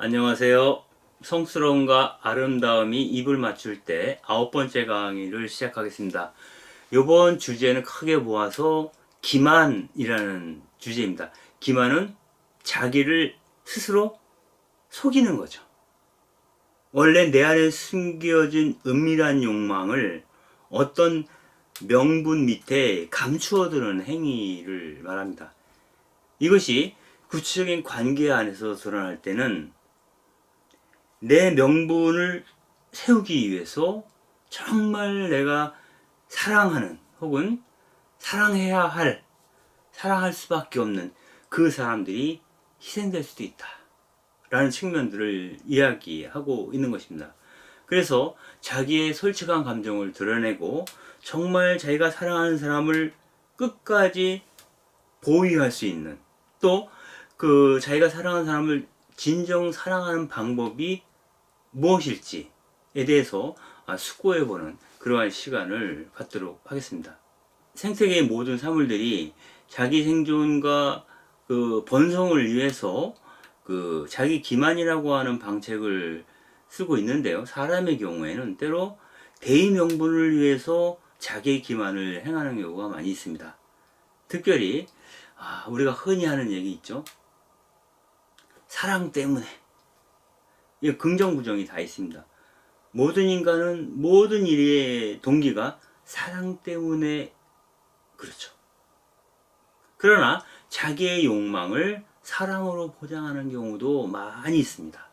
안녕하세요. 성스러움과 아름다움이 입을 맞출 때 9번째 강의를 시작하겠습니다. 이번 주제는 크게 모아서 기만이라는 주제입니다. 기만은 자기를 스스로 속이는 거죠. 원래 내 안에 숨겨진 은밀한 욕망을 어떤 명분 밑에 감추어두는 행위를 말합니다. 이것이 구체적인 관계 안에서 드러날 때는 내 명분을 세우기 위해서 정말 내가 사랑하는 혹은 사랑해야 할, 사랑할 수밖에 없는 그 사람들이 희생될 수도 있다 라는 측면들을 이야기하고 있는 것입니다. 그래서 자기의 솔직한 감정을 드러내고 정말 자기가 사랑하는 사람을 끝까지 보위할 수 있는, 또 그 자기가 사랑하는 사람을 진정 사랑하는 방법이 무엇일지에 대해서 숙고해보는 그러한 시간을 갖도록 하겠습니다. 생태계의 모든 사물들이 자기 생존과 그 번성을 위해서 그 자기 기만이라고 하는 방책을 쓰고 있는데요. 사람의 경우에는 때로 대의 명분을 위해서 자기의 기만을 행하는 경우가 많이 있습니다. 특별히 우리가 흔히 하는 얘기 있죠. 사랑 때문에. 이 긍정 부정이 다 있습니다. 모든 인간은 모든 일의 동기가 사랑 때문에 그렇죠. 그러나 자기의 욕망을 사랑으로 포장하는 경우도 많이 있습니다.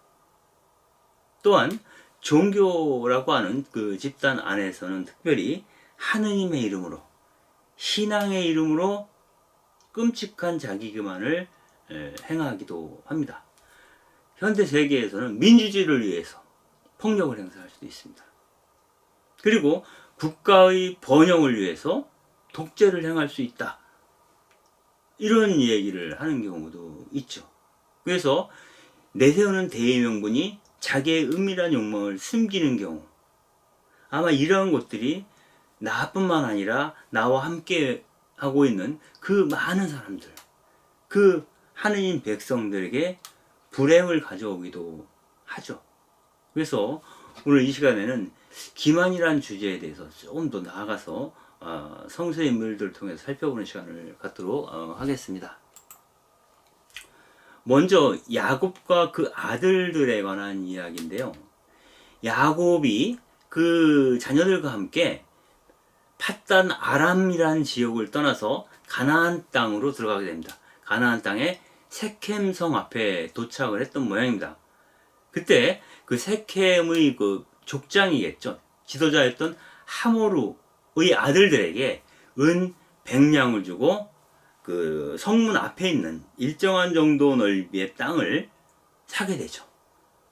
또한 종교라고 하는 그 집단 안에서는 특별히 하느님의 이름으로, 신앙의 이름으로 끔찍한 자기 기만을 행하기도 합니다. 현대 세계에서는 민주주의를 위해서 폭력을 행사할 수도 있습니다. 그리고 국가의 번영을 위해서 독재를 행할 수 있다. 이런 얘기를 하는 경우도 있죠. 그래서 내세우는 대의 명분이 자기의 은밀한 욕망을 숨기는 경우, 아마 이러한 것들이 나뿐만 아니라 나와 함께 하고 있는 그 많은 사람들, 그 하느님 백성들에게 불행을 가져오기도 하죠. 그래서 오늘 이 시간에는 기만이라는 주제에 대해서 조금 더 나아가서 성서 인물들을 통해서 살펴보는 시간을 갖도록 하겠습니다. 먼저 야곱과 그 아들들에 관한 이야기인데요. 야곱이 그 자녀들과 함께 팟단 아람이라는 지역을 떠나서 가나안 땅으로 들어가게 됩니다. 가나안 땅에 세켐성 앞에 도착을 했던 모양입니다. 그때 그 세켐의 그 족장이겠죠. 지도자였던 하모르의 아들들에게 은 100냥을 주고 그 성문 앞에 있는 일정한 정도 넓이의 땅을 사게 되죠.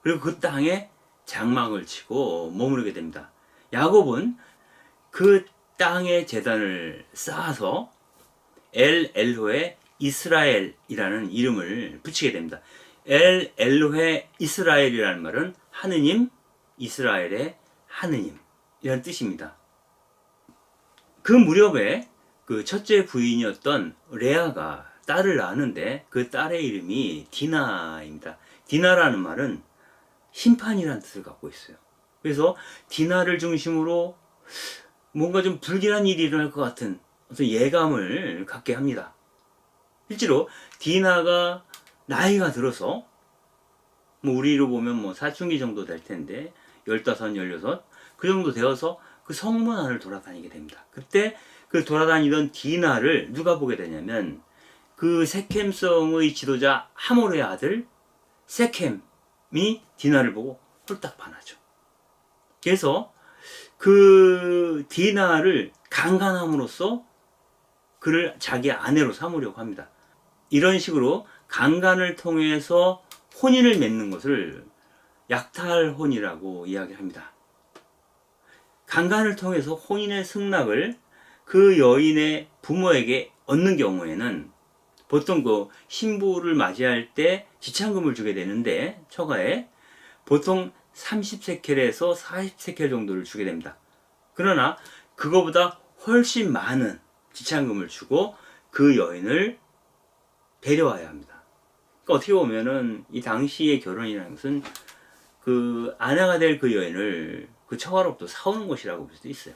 그리고 그 땅에 장막을 치고 머무르게 됩니다. 야곱은 그 땅에 제단을 쌓아서 엘 엘로에 이스라엘이라는 이름을 붙이게 됩니다. 엘 엘로헤 이스라엘이라는 말은 하느님, 이스라엘의 하느님이라는 뜻입니다. 그 무렵에 그 첫째 부인이었던 레아가 딸을 낳았는데 그 딸의 이름이 디나입니다. 디나라는 말은 심판이라는 뜻을 갖고 있어요. 그래서 디나를 중심으로 뭔가 좀 불길한 일이 일어날 것 같은 어떤 예감을 갖게 합니다. 실제로 디나가 나이가 들어서 우리로 보면 사춘기 정도 될 텐데 15, 16, 그 정도 되어서 그 성문 안을 돌아다니게 됩니다. 그때 그 돌아다니던 디나를 누가 보게 되냐면 그 세켐성의 지도자 하모르의 아들 세켐이 디나를 보고 홀딱 반하죠. 그래서 그 디나를 강간함으로써 그를 자기 아내로 삼으려고 합니다. 이런 식으로 강간을 통해서 혼인을 맺는 것을 약탈혼이라고 이야기합니다. 강간을 통해서 혼인의 승낙을 그 여인의 부모에게 얻는 경우에는 보통 그 신부를 맞이할 때 지참금을 주게 되는데 처가에 보통 30세켈에서 40세켈 정도를 주게 됩니다. 그러나 그거보다 훨씬 많은 지참금을 주고 그 여인을 데려와야 합니다. 그러니까 어떻게 보면은 이 당시의 결혼이라는 것은 그 아내가 될 그 여인을 그 처가로부터 사오는 것이라고 볼 수도 있어요.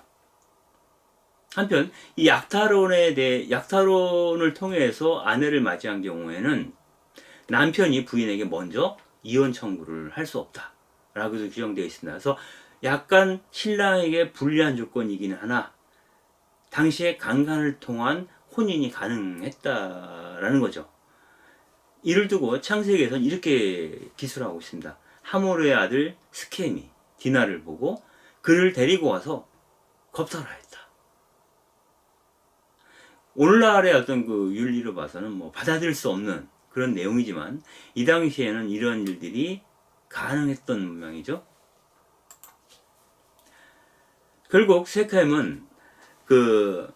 한편 이 약탈론을 통해서 아내를 맞이한 경우에는 남편이 부인에게 먼저 이혼 청구를 할 수 없다라고도 규정되어 있습니다. 그래서 약간 신랑에게 불리한 조건이기는 하나 당시에 강간을 통한 혼인이 가능했다라는 거죠. 이를 두고 창세기에서는 이렇게 기술하고 있습니다. 하모르의 아들 스켐이 디나를 보고 그를 데리고 와서 겁탈을 했다. 오늘날의 어떤 그 윤리로 봐서는 뭐 받아들일 수 없는 그런 내용이지만 이 당시에는 이런 일들이 가능했던 모양이죠. 결국 세켐은 그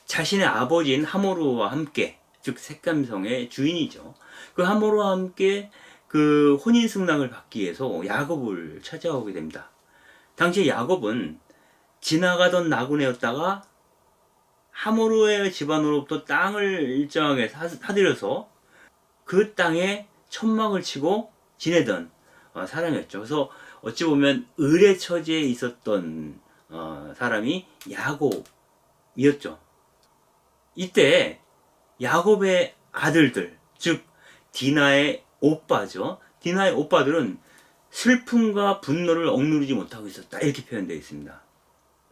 자신의 아버지인 하모르와 함께, 즉 셈감성의 주인이죠. 그 하모르와 함께 그 혼인 승낙을 받기 위해서 야곱을 찾아오게 됩니다. 당시 야곱은 지나가던 나그네였다가 하모르의 집안으로부터 땅을 일정하게 사들여서 그 땅에 천막을 치고 지내던 사람이었죠. 그래서 어찌 보면 을의 처지에 있었던 사람이 야곱이었죠. 이때 야곱의 아들들, 즉 디나의 오빠죠. 디나의 오빠들은 슬픔과 분노를 억누르지 못하고 있었다, 이렇게 표현되어 있습니다.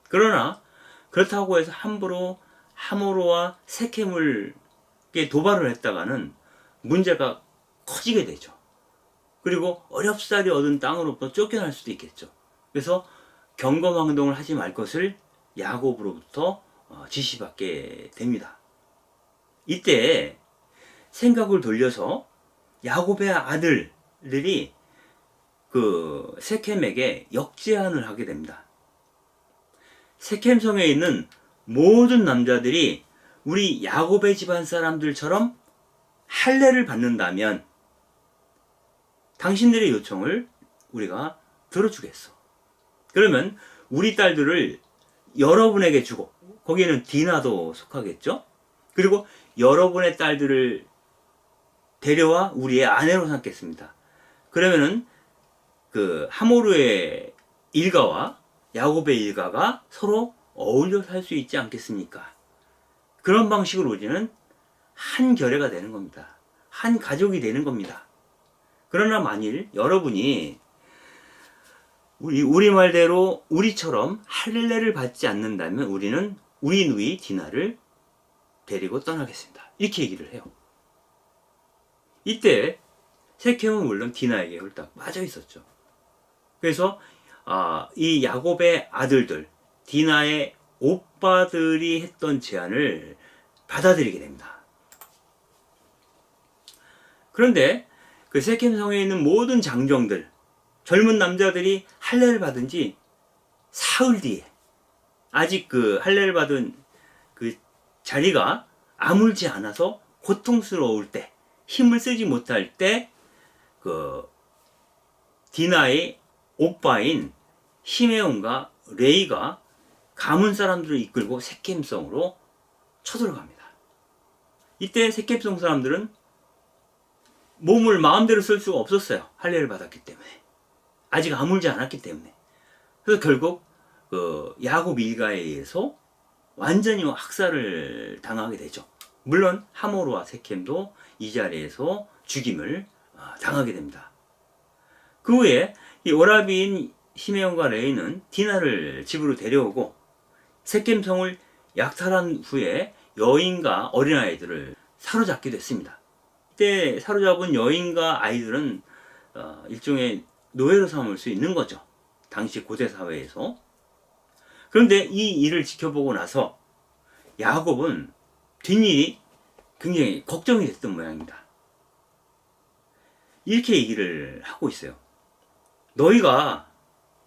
그러나 그렇다고 해서 함부로 하모르와 세켐을 도발을 했다가는 문제가 커지게 되죠. 그리고 어렵사리 얻은 땅으로부터 쫓겨날 수도 있겠죠. 그래서 경검행동을 하지 말 것을 야곱으로부터 지시받게 됩니다. 이때 생각을 돌려서 야곱의 아들들이 그 세켐에게 역제안을 하게 됩니다. 세켐성에 있는 모든 남자들이 우리 야곱의 집안 사람들처럼 할례를 받는다면 당신들의 요청을 우리가 들어주겠어. 그러면 우리 딸들을 여러분에게 주고, 거기에는 디나도 속하겠죠. 그리고 여러분의 딸들을 데려와 우리의 아내로 삼겠습니다. 그러면은 그 하모르의 일가와 야곱의 일가가 서로 어울려 살 수 있지 않겠습니까? 그런 방식으로 우리는 한 결회가 되는 겁니다. 한 가족이 되는 겁니다. 그러나 만일 여러분이 우리 말대로 우리처럼 할례를 받지 않는다면 우리는 우리 누이 디나를 데리고 떠나겠습니다, 이렇게 얘기를 해요. 이때 세켐은 물론 디나에게 홀딱 빠져 있었죠. 그래서 이 야곱의 아들들, 디나의 오빠들이 했던 제안을 받아들이게 됩니다. 그런데 그 세켐성에 있는 모든 장정들, 젊은 남자들이 할례를 받은 지 사흘 뒤에, 아직 그 할례를 받은 그 자리가 아물지 않아서 고통스러울 때, 힘을 쓰지 못할 때, 그 디나의 오빠인 시메온과 레이가 가문 사람들을 이끌고 세켐성으로 쳐들어갑니다. 이때 세켐성 사람들은 몸을 마음대로 쓸 수가 없었어요. 할례를 받았기 때문에. 아직 아물지 않았기 때문에. 그래서 결국 그 야곱 일가에 의해서 완전히 학살을 당하게 되죠. 물론 하모르와 세켐도 이 자리에서 죽임을 당하게 됩니다. 그 후에 이 오라비인 시메온과 레이는 디나를 집으로 데려오고 세켐성을 약탈한 후에 여인과 어린아이들을 사로잡게 됐습니다. 이때 사로잡은 여인과 아이들은 일종의 노예로 삼을 수 있는 거죠. 당시 고대 사회에서. 그런데 이 일을 지켜보고 나서 야곱은 뒷일이 굉장히 걱정이 됐던 모양입니다. 이렇게 얘기를 하고 있어요. 너희가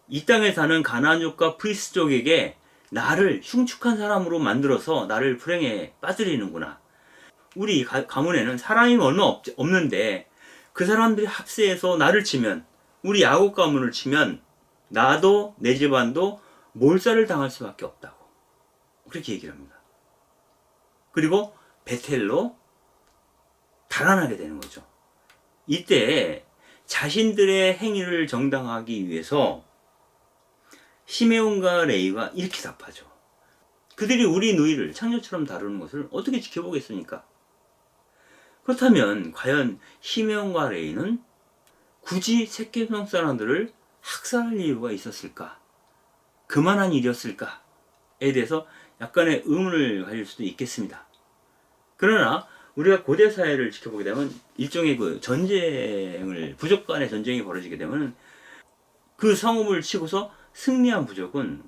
이 땅에 사는 가나안족과 프리스족에게 나를 흉측한 사람으로 만들어서 나를 불행에 빠뜨리는구나. 우리 가문에는 사람이 얼마 없는데 그 사람들이 합세해서 나를 치면, 우리 야곱 가문을 치면 나도 내 집안도 몰살을 당할 수밖에 없다고 그렇게 얘기를 합니다. 그리고 베텔로 달아나게 되는 거죠. 이때 자신들의 행위를 정당화하기 위해서 시메온과 레위가 이렇게 답하죠. 그들이 우리 누이를 창녀처럼 다루는 것을 어떻게 지켜보겠습니까? 그렇다면 과연 시메온과 레위는 굳이 셋겜성 사람들을 학살할 이유가 있었을까? 그만한 일이었을까에 대해서 약간의 의문을 가질 수도 있겠습니다. 그러나 우리가 고대 사회를 지켜보게 되면 일종의 그 전쟁을, 부족 간의 전쟁이 벌어지게 되면 그 성읍을 치고서 승리한 부족은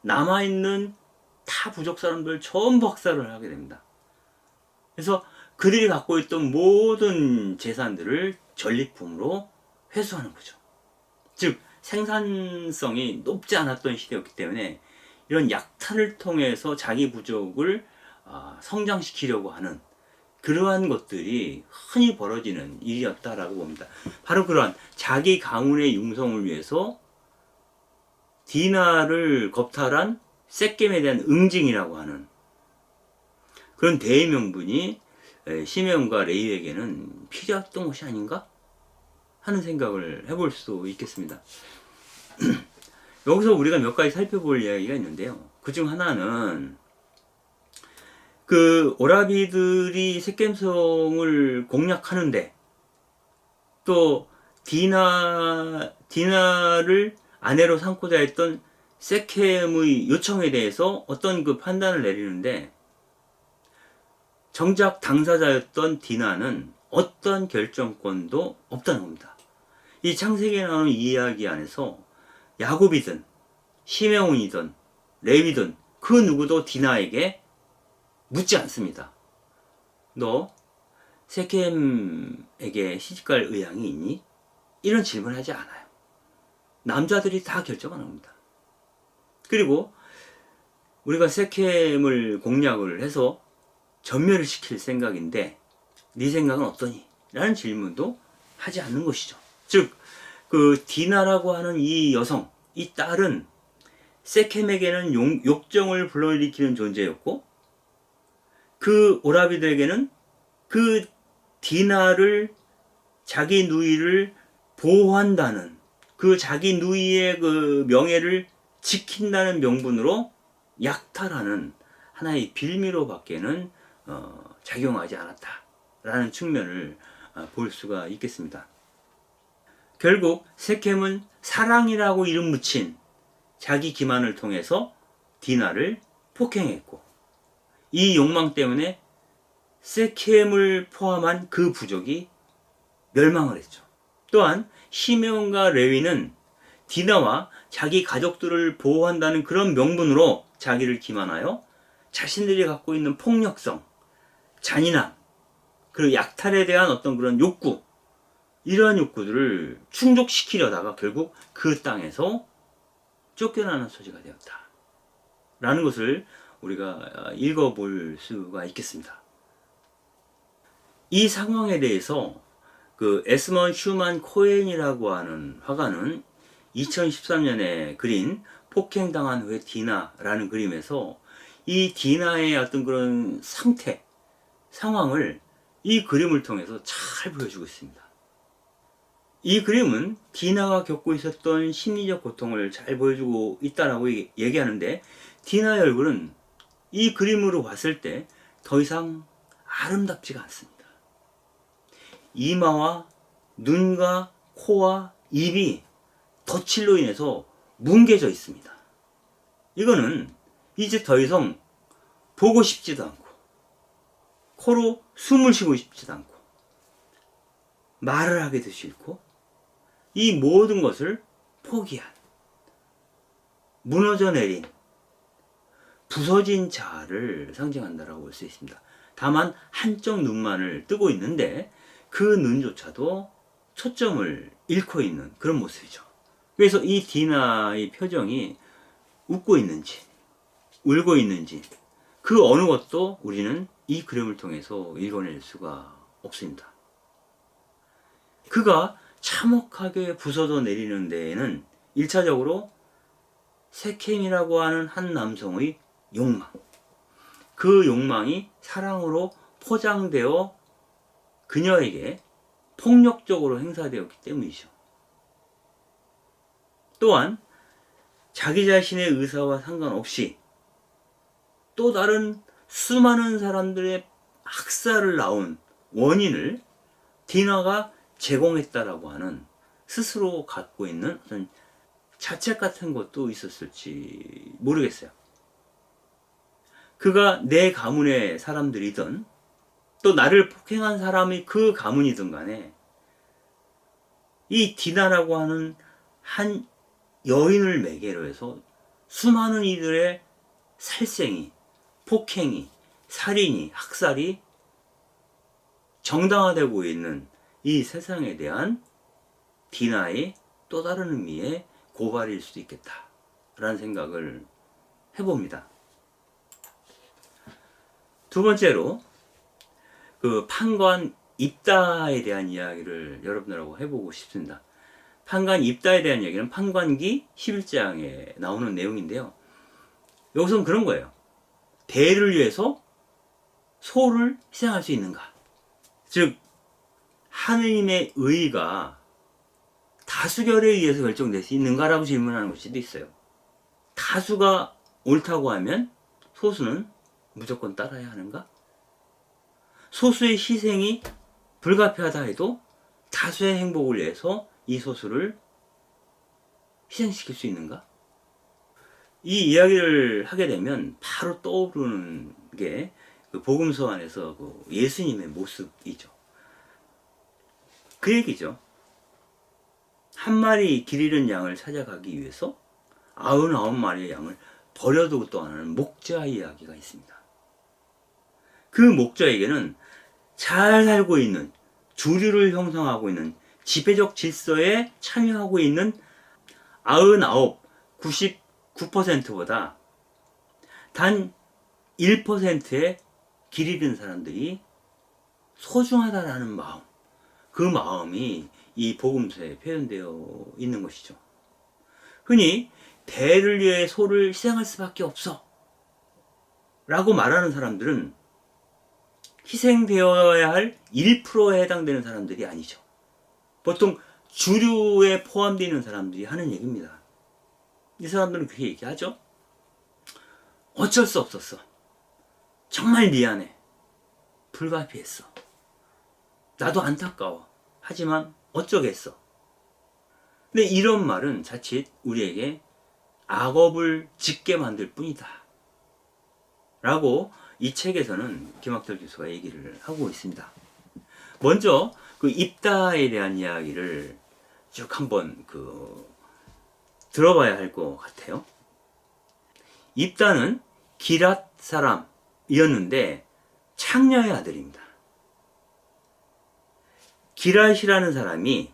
남아있는 타 부족 사람들 전부 학살을 하게 됩니다. 그래서 그들이 갖고 있던 모든 재산들을 전리품으로 회수하는 거죠. 즉 생산성이 높지 않았던 시대였기 때문에 이런 약탈을 통해서 자기 부족을 성장시키려고 하는 그러한 것들이 흔히 벌어지는 일이었다라고 봅니다. 바로 그러한 자기 가문의 융성을 위해서 디나를 겁탈한 셋겜에 대한 응징이라고 하는 그런 대의명분이 시메온과 레위에게는 필요했던 것이 아닌가 하는 생각을 해볼 수 있겠습니다. 여기서 우리가 몇 가지 살펴볼 이야기가 있는데요. 그중 하나는 그 오라비들이 셋겜성을 공략하는데 또 디나를 아내로 삼고자 했던 섹켐의 요청에 대해서 어떤 그 판단을 내리는데 정작 당사자였던 디나는 어떤 결정권도 없다는 겁니다. 이 창세기에 나오는 이야기 안에서 야곱이든 시메온이든 레위든 그 누구도 디나에게 묻지 않습니다. 너 섹켐에게 시집갈 의향이 있니? 이런 질문을 하지 않아요. 남자들이 다 결정하는 겁니다. 그리고 우리가 섹켐을 공략을 해서 전멸을 시킬 생각인데 네 생각은 어떠니? 라는 질문도 하지 않는 것이죠. 즉, 그 디나라고 하는 이 여성, 이 딸은 섹켐에게는 욕정을 불러일으키는 존재였고 그 오라비들에게는 그 디나를 자기 누이를 보호한다는 그 자기 누이의 그 명예를 지킨다는 명분으로 약탈하는 하나의 빌미로 밖에는 작용하지 않았다라는 측면을 볼 수가 있겠습니다. 결국 섹켐은 사랑이라고 이름 붙인 자기 기만을 통해서 디나를 폭행했고 이 욕망 때문에 섹켐을 포함한 그 부족이 멸망을 했죠. 또한 시메온과 레위는 디나와 자기 가족들을 보호한다는 그런 명분으로 자기를 기만하여 자신들이 갖고 있는 폭력성, 잔인함, 그리고 약탈에 대한 어떤 그런 욕구, 이러한 욕구들을 충족시키려다가 결국 그 땅에서 쫓겨나는 소지가 되었다 라는 것을 우리가 읽어볼 수가 있겠습니다. 이 상황에 대해서 그 에스먼 슈만 코엔이라고 하는 화가는 2013년에 그린 폭행당한 후의 디나라는 그림에서 이 디나의 어떤 그런 상태, 상황을 이 그림을 통해서 잘 보여주고 있습니다. 이 그림은 디나가 겪고 있었던 심리적 고통을 잘 보여주고 있다라고 얘기하는데 디나의 얼굴은 이 그림으로 봤을 때 더 이상 아름답지가 않습니다. 이마와 눈과 코와 입이 덧칠로 인해서 뭉개져 있습니다. 이거는 이제 더 이상 보고 싶지도 않고 코로 숨을 쉬고 싶지도 않고 말을 하기도 싫고 이 모든 것을 포기한 무너져 내린 부서진 자아를 상징한다라고 볼 수 있습니다. 다만 한쪽 눈만을 뜨고 있는데 그 눈조차도 초점을 잃고 있는 그런 모습이죠. 그래서 이 디나의 표정이 웃고 있는지 울고 있는지 그 어느 것도 우리는 이 그림을 통해서 읽어낼 수가 없습니다. 그가 참혹하게 부서져 내리는 데에는 1차적으로 섹켐이라고 하는 한 남성의 욕망, 그 욕망이 사랑으로 포장되어 그녀에게 폭력적으로 행사되었기 때문이죠. 또한 자기 자신의 의사와 상관없이 또 다른 수많은 사람들의 학살을 낳은 원인을 디나가 제공했다라고 하는 스스로 갖고 있는 어떤 자책 같은 것도 있었을지 모르겠어요. 그가 내 가문의 사람들이든 또 나를 폭행한 사람이 그 가문이든 간에 이 디나라고 하는 한 여인을 매개로 해서 수많은 이들의 살생이, 폭행이, 살인이, 학살이 정당화되고 있는 이 세상에 대한 디나의 또 다른 의미의 고발일 수도 있겠다라는 생각을 해봅니다. 두 번째로 그 판관 입다에 대한 이야기를 여러분들하고 해보고 싶습니다. 판관 입다에 대한 이야기는 판관기 11장에 나오는 내용인데요. 여기서는 그런 거예요. 대를 위해서 소를 희생할 수 있는가? 즉 하느님의 의가 다수결에 의해서 결정될 수 있는가라고 질문하는 걸 수도 있어요. 다수가 옳다고 하면 소수는 무조건 따라야 하는가? 소수의 희생이 불가피하다 해도 다수의 행복을 위해서 이 소수를 희생시킬 수 있는가? 이 이야기를 하게 되면 바로 떠오르는 게 그 복음서 안에서 그 예수님의 모습이죠. 그 얘기죠. 한 마리 길 잃은 양을 찾아가기 위해서 99마리의 양을 버려두고 떠나는 목자 이야기가 있습니다. 그 목자에게는 잘 살고 있는, 주류를 형성하고 있는, 지배적 질서에 참여하고 있는 99, 99%보다 단 1%의 길 잃은 사람들이 소중하다라는 마음, 그 마음이 이 복음서에 표현되어 있는 것이죠. 흔히 배를 위해 소를 희생할 수밖에 없어 라고 말하는 사람들은 희생되어야 할 1%에 해당되는 사람들이 아니죠. 보통 주류에 포함되어 있는 사람들이 하는 얘기입니다. 이 사람들은 그렇게 얘기하죠. 어쩔 수 없었어. 정말 미안해. 불가피했어. 나도 안타까워. 하지만 어쩌겠어. 근데 이런 말은 자칫 우리에게 악업을 짓게 만들 뿐이다 라고 이 책에서는 김학철 교수가 얘기를 하고 있습니다. 먼저 그 입다에 대한 이야기를 쭉 한번 들어봐야 할 것 같아요. 입다는 기랏 사람이었는데 창녀의 아들입니다. 기랏이라는 사람이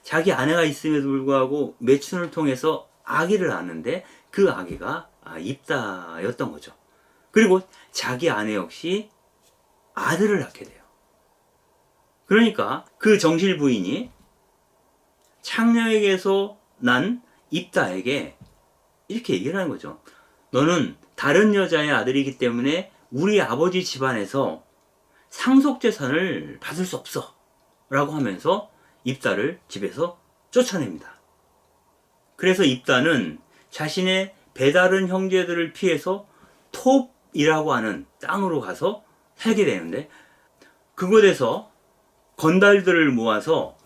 자기 아내가 있음에도 불구하고 매춘을 통해서 아기를 낳았는데 그 아기가 입다였던 거죠. 그리고 자기 아내 역시 아들을 낳게 돼요. 그러니까 그 정실 부인이 창녀에게서 난 입다에게 이렇게 얘기를 하는 거죠. 너는 다른 여자의 아들이기 때문에 우리 아버지 집안에서 상속재산을 받을 수 없어 라고 하면서 입다를 집에서 쫓아냅니다. 그래서 입다는 자신의 배다른 형제들을 피해서 톱이라고 하는 땅으로 가서 살게 되는데, 그곳에서 건달들을 모아서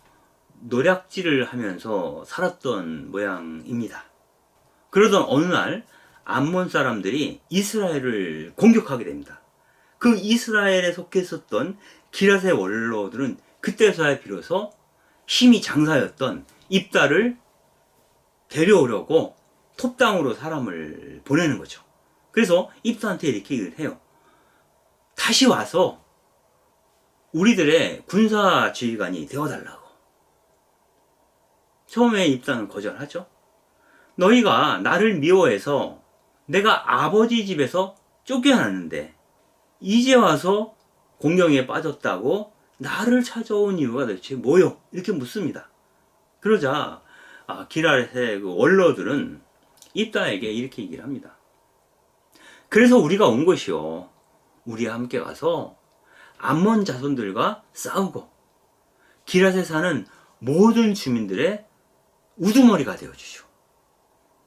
노략질을 하면서 살았던 모양입니다. 그러던 어느 날 암몬 사람들이 이스라엘을 공격하게 됩니다. 그 이스라엘에 속해 있었던 기랏의 원로들은 그때서야 비로소 힘이 장사였던 입다를 데려오려고 톱땅으로 사람을 보내는 거죠. 그래서 입다한테 이렇게 얘기를 해요. 다시 와서 우리들의 군사 지휘관이 되어달라고. 처음에 입다는 거절하죠. 너희가 나를 미워해서 내가 아버지 집에서 쫓겨났는데 이제 와서 공경에 빠졌다고 나를 찾아온 이유가 도대체 뭐요? 이렇게 묻습니다. 그러자 기랏의 그 원로들은 입다에게 이렇게 얘기를 합니다. 그래서 우리가 온 것이요, 우리와 함께 가서 암몬 자손들과 싸우고 기랏에 사는 모든 주민들의 우두머리가 되어주죠.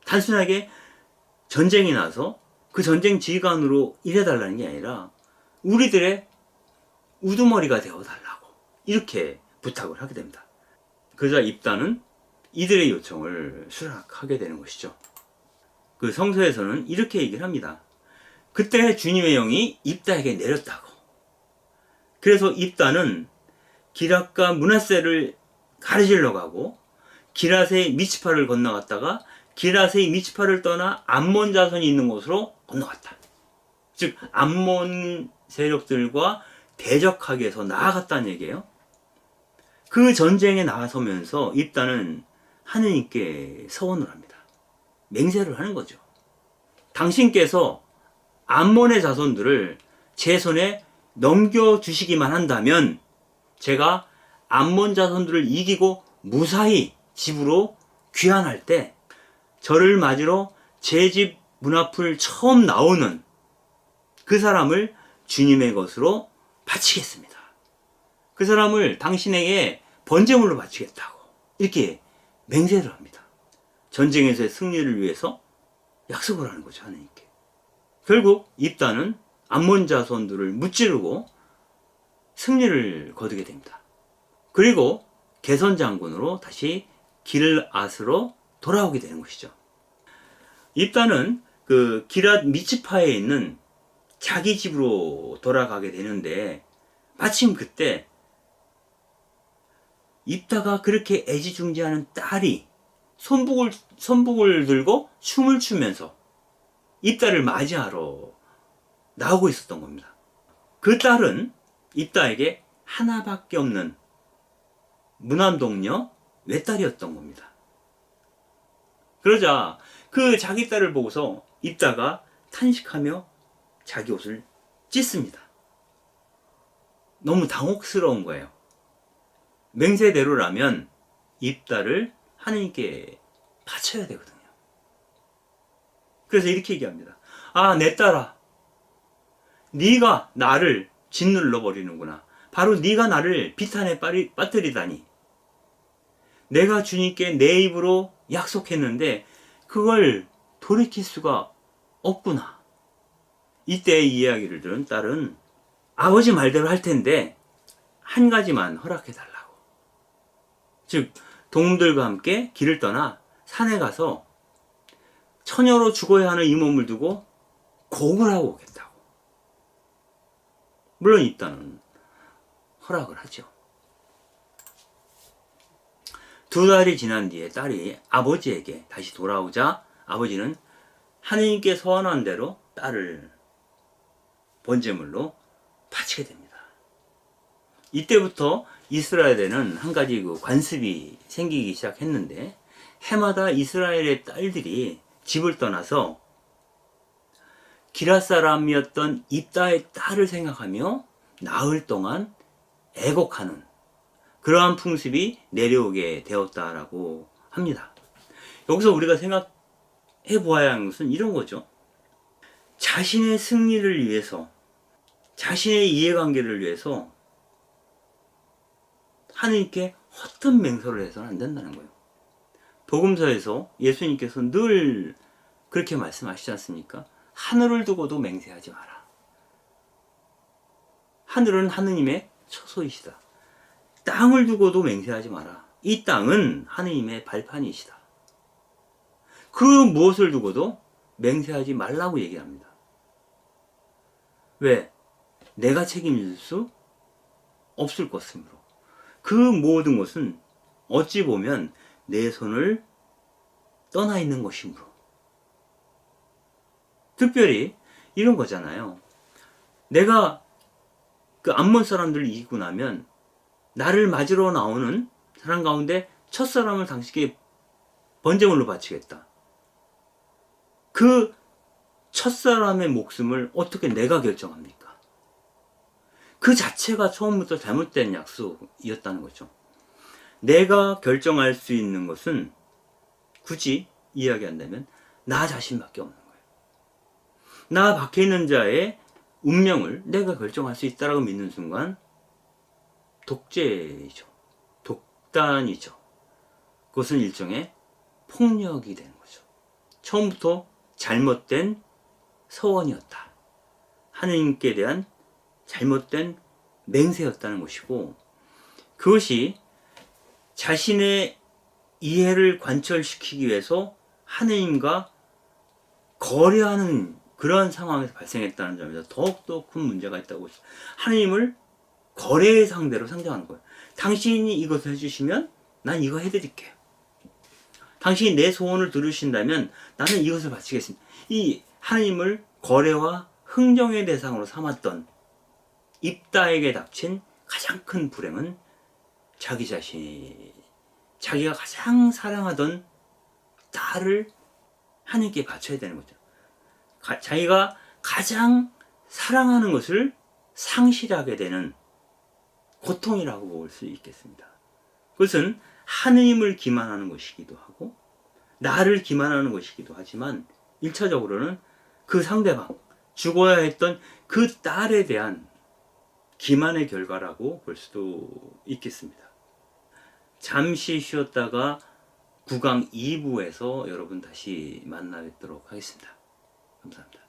단순하게 전쟁이 나서 그 전쟁 지휘관으로 일해달라는 게 아니라 우리들의 우두머리가 되어달라고 이렇게 부탁을 하게 됩니다. 그러자 입다는 이들의 요청을 수락하게 되는 것이죠. 그 성서에서는 이렇게 얘기를 합니다. 그때 주님의 영이 입다에게 내렸다고. 그래서 입다는 기랏과 므낫세를 가르질러 가고 기랏의 미츠파를 건너갔다가 기랏의 미츠파를 떠나 암몬 자손이 있는 곳으로 건너갔다. 즉 암몬 세력들과 대적하기 위해서 나아갔다는 얘기예요. 그 전쟁에 나서면서 입다는 하느님께 서원을 합니다. 맹세를 하는 거죠. 당신께서 암몬의 자손들을 제 손에 넘겨주시기만 한다면 제가 암몬 자손들을 이기고 무사히 집으로 귀환할 때 저를 맞으러 제 집 문 앞을 처음 나오는 그 사람을 주님의 것으로 바치겠습니다. 그 사람을 당신에게 번제물로 바치겠다고 이렇게 맹세를 합니다. 전쟁에서의 승리를 위해서 약속을 하는 거죠, 하나님께. 결국 입다는 암몬 자손들을 무찌르고 승리를 거두게 됩니다. 그리고 개선 장군으로 다시 길앗으로 돌아오게 되는 것이죠. 입다는 그 기랏 미츠파에 있는 자기 집으로 돌아가게 되는데 마침 그때 입다가 그렇게 애지중지하는 딸이 손북을 들고 춤을 추면서 입다를 맞이하러 나오고 있었던 겁니다. 그 딸은 입다에게 하나밖에 없는 무남동녀 외딸이었던 겁니다. 그러자 그 자기 딸을 보고서 입다가 탄식하며 자기 옷을 찢습니다. 너무 당혹스러운 거예요. 맹세대로라면 입다를 하느님께 바쳐야 되거든요. 그래서 이렇게 얘기합니다. 아, 내 딸아, 네가 나를 짓눌러 버리는구나. 바로 네가 나를 비탄에 빠뜨리다니. 내가 주님께 내 입으로 약속했는데 그걸 돌이킬 수가 없구나. 이때의 이야기를 들은 딸은 아버지 말대로 할 텐데 한 가지만 허락해달라고. 즉 동물들과 함께 길을 떠나 산에 가서 처녀로 죽어야 하는 이 몸을 두고 곡을 하고 오겠다고. 물론 입다는 허락을 하죠. 2달이 지난 뒤에 딸이 아버지에게 다시 돌아오자 아버지는 하느님께 서원한 대로 딸을 번제물로 바치게 됩니다. 이때부터 이스라엘에는 한 가지 그 관습이 생기기 시작했는데 해마다 이스라엘의 딸들이 집을 떠나서 기랏 사람이었던 입다의 딸을 생각하며 나흘 동안 애곡하는 그러한 풍습이 내려오게 되었다라고 합니다. 여기서 우리가 생각해 보아야 하는 것은 이런 거죠. 자신의 승리를 위해서, 자신의 이해관계를 위해서 하느님께 헛된 맹세를 해서는 안 된다는 거예요. 복음서에서 예수님께서 늘 그렇게 말씀하시지 않습니까? 하늘을 두고도 맹세하지 마라. 하늘은 하느님의 처소이시다. 땅을 두고도 맹세하지 마라. 이 땅은 하느님의 발판이시다. 그 무엇을 두고도 맹세하지 말라고 얘기합니다. 왜? 내가 책임질 수 없을 것이므로. 그 모든 것은 어찌 보면 내 손을 떠나 있는 것이므로. 특별히 이런 거잖아요. 내가 그 암몬 사람들을 이기고 나면 나를 맞으러 나오는 사람 가운데 첫사람을 당신께 번제물로 바치겠다. 그 첫사람의 목숨을 어떻게 내가 결정합니까? 그 자체가 처음부터 잘못된 약속이었다는 거죠. 내가 결정할 수 있는 것은 굳이 이야기한다면 나 자신밖에 없는 거예요. 나 밖에 있는 자의 운명을 내가 결정할 수 있다라고 믿는 순간 독재이죠. 집단이죠. 그것은 일종의 폭력이 되는 거죠. 처음부터 잘못된 서원이었다. 하느님께 대한 잘못된 맹세였다는 것이고, 그것이 자신의 이해를 관철시키기 위해서 하느님과 거래하는 그러한 상황에서 발생했다는 점에서 더욱더 큰 문제가 있다고. 하느님을 거래의 상대로 상정하는 거예요. 당신이 이것을 해주시면 난 이거 해드릴게요. 당신이 내 소원을 들으신다면 나는 이것을 바치겠습니다. 이 하느님을 거래와 흥정의 대상으로 삼았던 입다에게 닥친 가장 큰 불행은 자기 자신이, 자기가 가장 사랑하던 딸을 하느님께 바쳐야 되는 거죠. 자기가 가장 사랑하는 것을 상실하게 되는 고통이라고 볼 수 있겠습니다. 그것은 하느님을 기만하는 것이기도 하고 나를 기만하는 것이기도 하지만 1차적으로는 그 상대방, 죽어야 했던 그 딸에 대한 기만의 결과라고 볼 수도 있겠습니다. 잠시 쉬었다가 9강 2부에서 여러분 다시 만나 뵙도록 하겠습니다. 감사합니다.